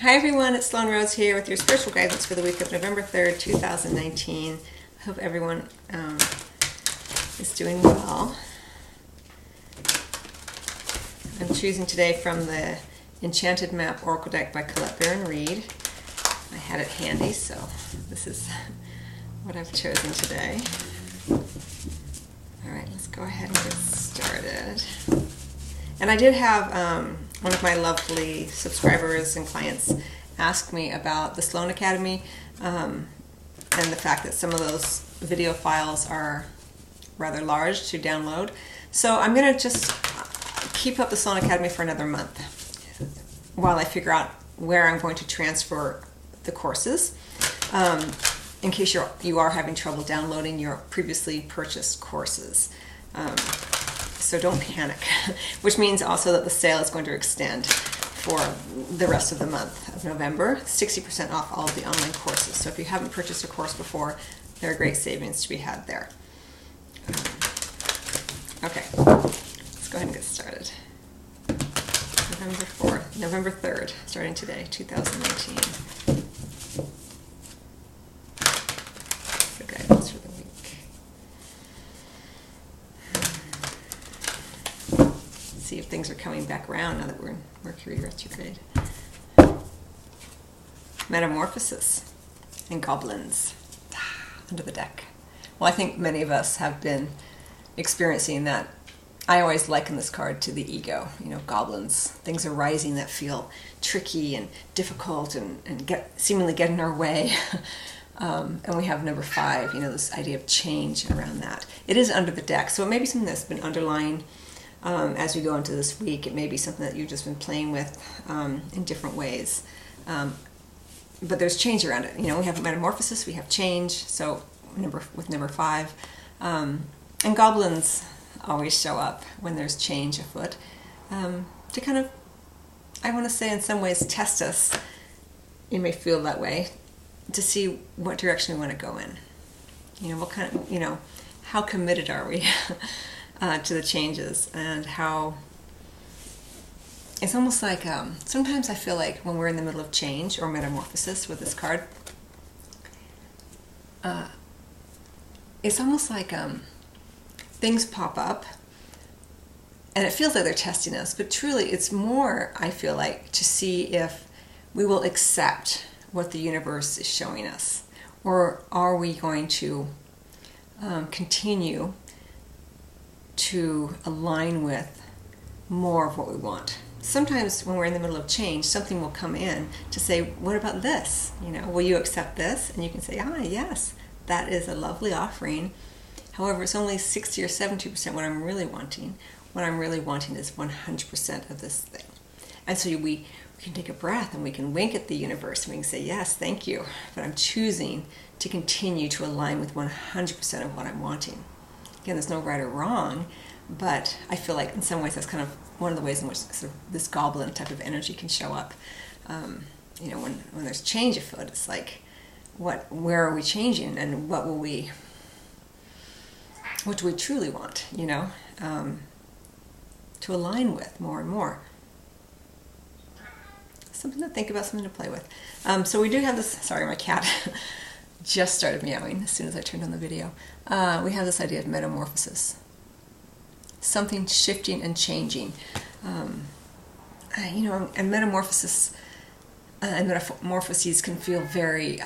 Hi everyone, it's Sloan Rose here with your spiritual guidance for the week of November 3rd, 2019. I hope everyone is doing well. I'm choosing today from the Enchanted Map Oracle deck by Colette Baron Reid. I had it handy, so this is what I've chosen today. Alright, let's go ahead and get started. And I did have one of my lovely subscribers and clients ask me about the Sloan Academy and the fact that some of those video files are rather large to download. So I'm going to just keep up the Sloan Academy for another month while I figure out where I'm going to transfer the courses, in case you are having trouble downloading your previously purchased courses. So don't panic, which means also that the sale is going to extend for the rest of the month of November, 60% off all of the online courses. So if you haven't purchased a course before, there are great savings to be had there. Okay, let's go ahead and get started. November 3rd, starting today, 2019. The guidance for the week. See if things are coming back around now that we're in Mercury retrograde. Metamorphosis and goblins under the deck. Well, I think many of us have been experiencing that. I always liken this card to the ego. You know, goblins. Things are rising that feel tricky and difficult and seemingly get in our way. And we have number 5, you know, this idea of change around that. It is under the deck, so it may be something that's been underlying as we go into this week. It may be something that you've just been playing with in different ways. But there's change around it. You know, we have metamorphosis, we have change, so with number 5. And goblins always show up when there's change afoot to kind of, I want to say in some ways, test us. You may feel that way, to see what direction we want to go in. You know, what kind of, you know, how committed are we to the changes, and how it's almost like sometimes I feel like when we're in the middle of change or metamorphosis with this card, it's almost like things pop up and it feels like they're testing us, but truly it's more, I feel like, to see if we will accept what the universe is showing us, or are we going to continue to align with more of what we want. Sometimes when we're in the middle of change, something will come in to say, what about this? You know, will you accept this? And you can say, yes, that is a lovely offering. However, it's only 60 or 70% what I'm really wanting. What I'm really wanting is 100% of this thing. And so we can take a breath and we can wink at the universe and we can say, yes, thank you, but I'm choosing to continue to align with 100% of what I'm wanting. Again, there's no right or wrong, but I feel like in some ways that's kind of one of the ways in which sort of this goblin type of energy can show up. You know, when there's change afoot, it's like, where are we changing, and what do we truly want, you know, to align with more and more. Something to think about, something to play with. So we do have this, sorry, my cat just started meowing as soon as I turned on the video. We have this idea of metamorphosis. Something shifting and changing. You know, and metamorphosis and metamorphoses can feel very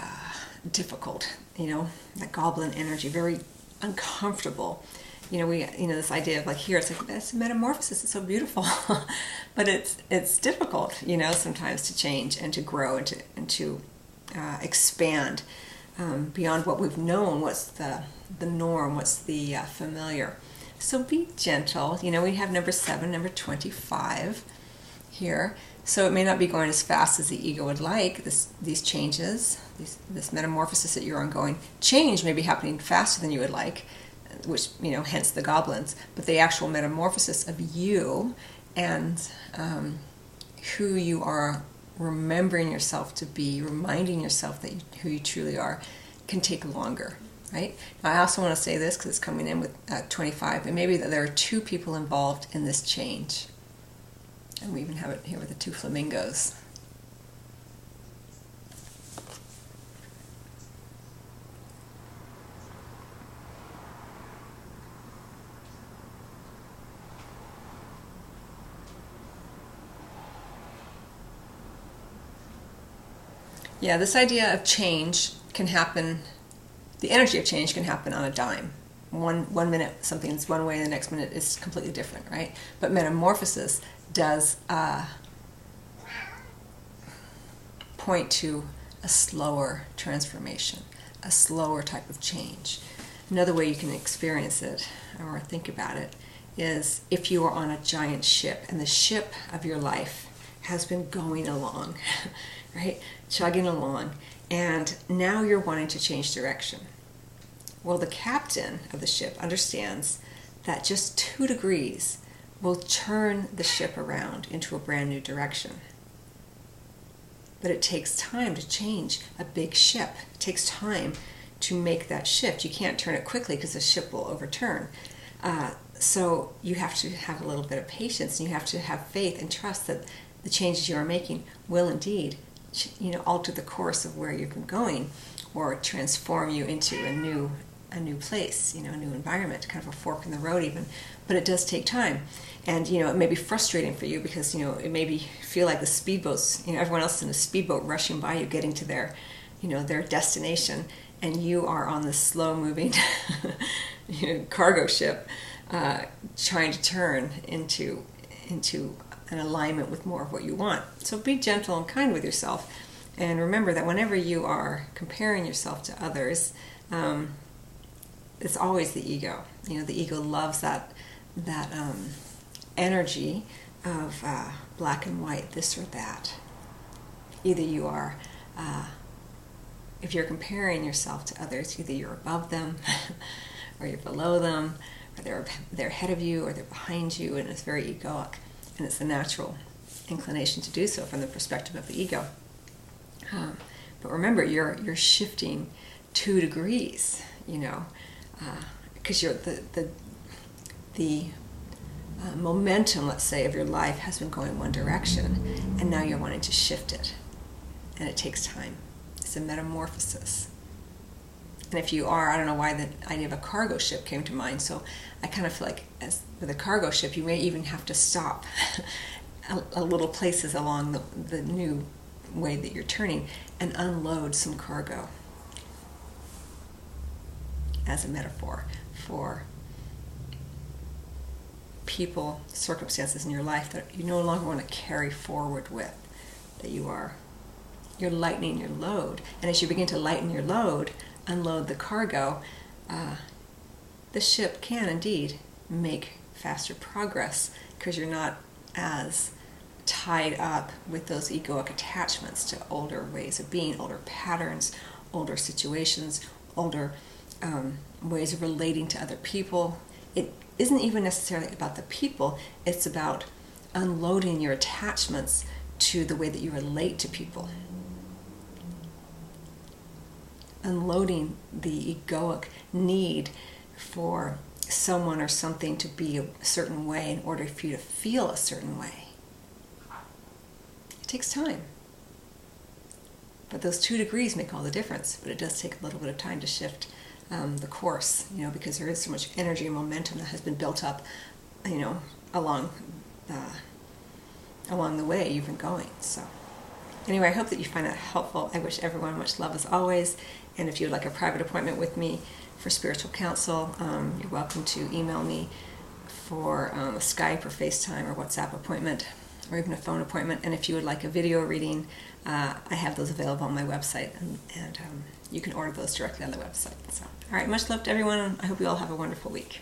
difficult, you know, that goblin energy, very uncomfortable. You know, this idea of like here, it's like, it's a metamorphosis, it's so beautiful. But it's difficult, you know, sometimes to change and to grow and to expand beyond what we've known, what's the norm, what's the familiar. So be gentle. You know, we have number 7, number 25 here. So it may not be going as fast as the ego would like. These changes, this metamorphosis that you're ongoing, change may be happening faster than you would like, which, you know, hence the goblins. But the actual metamorphosis of you and who you are remembering yourself to be, reminding yourself that who you truly are, can take longer. Right? Now, I also want to say this because it's coming in with 25, and maybe that there are 2 people involved in this change. And we even have it here with the 2 flamingos. Yeah, this idea of change can happen, the energy of change can happen on a dime. One minute something's one way, and the next minute it's completely different, right? But metamorphosis does point to a slower transformation, a slower type of change. Another way you can experience it or think about it is if you are on a giant ship and the ship of your life has been going along, right? Chugging along, and now you're wanting to change direction. Well, the captain of the ship understands that just 2 degrees will turn the ship around into a brand new direction. But it takes time to change a big ship. It takes time to make that shift. You can't turn it quickly because the ship will overturn. So you have to have a little bit of patience, and you have to have faith and trust that the changes you are making will indeed, alter the course of where you've been going, or transform you into a new place, a new environment, kind of a fork in the road even. But it does take time. And, it may be frustrating for you because, it may feel like the speedboats, everyone else is in a speedboat rushing by you, getting to their destination, and you are on this slow-moving cargo ship trying to turn into an alignment with more of what you want. So be gentle and kind with yourself. And remember that whenever you are comparing yourself to others, it's always the ego. The ego loves that energy of black and white, this or that. Either you are, if you're comparing yourself to others, either you're above them, or you're below them, or they're ahead of you, or they're behind you, and it's very egoic, and it's the natural inclination to do so from the perspective of the ego. But remember, you're shifting 2 degrees, because you're the momentum, let's say, of your life has been going one direction, and now you're wanting to shift it, and it takes time. It's a metamorphosis. And if you are, I don't know why the idea of a cargo ship came to mind, so I kind of feel like as with a cargo ship, you may even have to stop a little places along the new way that you're turning and unload some cargo as a metaphor for people, circumstances in your life that you no longer want to carry forward with, that you're lightening your load. And as you begin to lighten your load, unload the cargo, the ship can indeed make faster progress because you're not as tied up with those egoic attachments to older ways of being, older patterns, older situations, older ways of relating to other people. It isn't even necessarily about the people, it's about unloading your attachments to the way that you relate to people. Unloading the egoic need for someone or something to be a certain way in order for you to feel a certain way. It takes time. But those 2 degrees make all the difference, but it does take a little bit of time to shift the course, because there is so much energy and momentum that has been built up, along the way you've been going. So anyway, I hope that you find that helpful. I wish everyone much love as always. And if you'd like a private appointment with me for spiritual counsel, you're welcome to email me for a Skype or FaceTime or WhatsApp appointment, or even a phone appointment. And if you would like a video reading, I have those available on my website, and you can order those directly on the website. So, all right, much love to everyone, and I hope you all have a wonderful week.